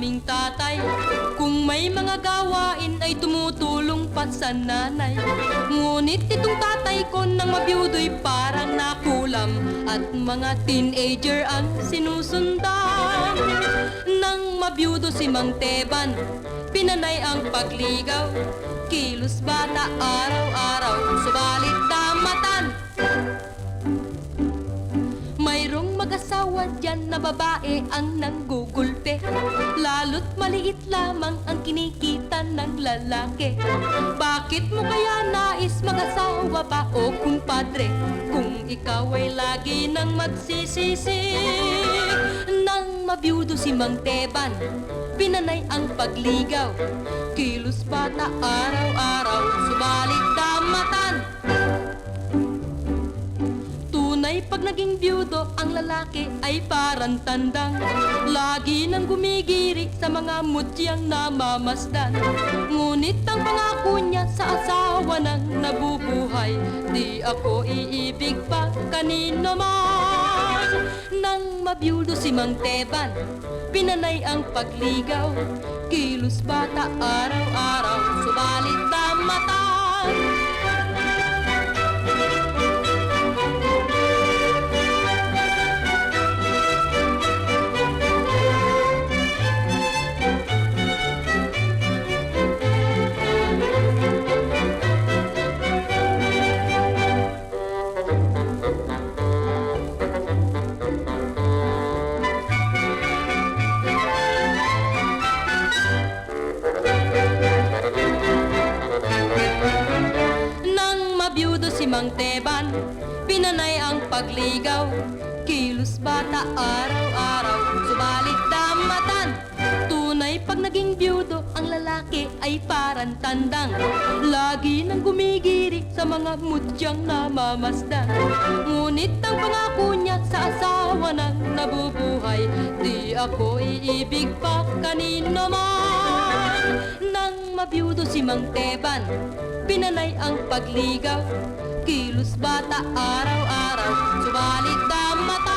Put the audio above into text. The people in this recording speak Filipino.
aming tatay. Kung may mga gawain ay tumutulong pa sa nanay. Ngunit itong tatay ko nang mabiyudo'y parang nakulam, at mga teenager ang sinusundan. Nang mabiyudo si Mang Teban, pinanay ang pagligaw. Kilos bata araw-araw, subalit damatan. Mayroong mag-asawa dyan na babae ang nanggugulpe, lalo't maliit lamang ang kinikita ng lalaki. Bakit mo kaya nais mag-asawa pa o kumpadre, kung ikaw ay lagi nang magsisisi? Nang mabiyudo si Mang Teban, pinanay ang pagligaw. Kilos bata araw-araw, subalit damatan. Tunay pag naging biyudo ang lalaki ay parang tandang, lagi nang gumigiri sa mga mutyang namamasdan. Ngunit ang pangako niya sa asawa nang nabubuhay, di ako iibig pa kanino man. Nang mabiyudo si Mang Teban, pinanay ang pagligaw. Kilos bata araw-araw, subalit damatan. Si Mang Teban, pinanay ang pagligaw. Kilos bata araw-araw, subalit damatan. Tunay pag naging biyudo ang lalaki ay parang tandang, lagi nang gumigiri sa mga mutyang namamasdan. Ngunit ang pangako niya sa asawa nang nabubuhay, di ako iibig pa kanino man. Nang mabiyudo si Mang Teban, pinanay ang pagligaw. Kilos bata araw-araw, subalit damatan.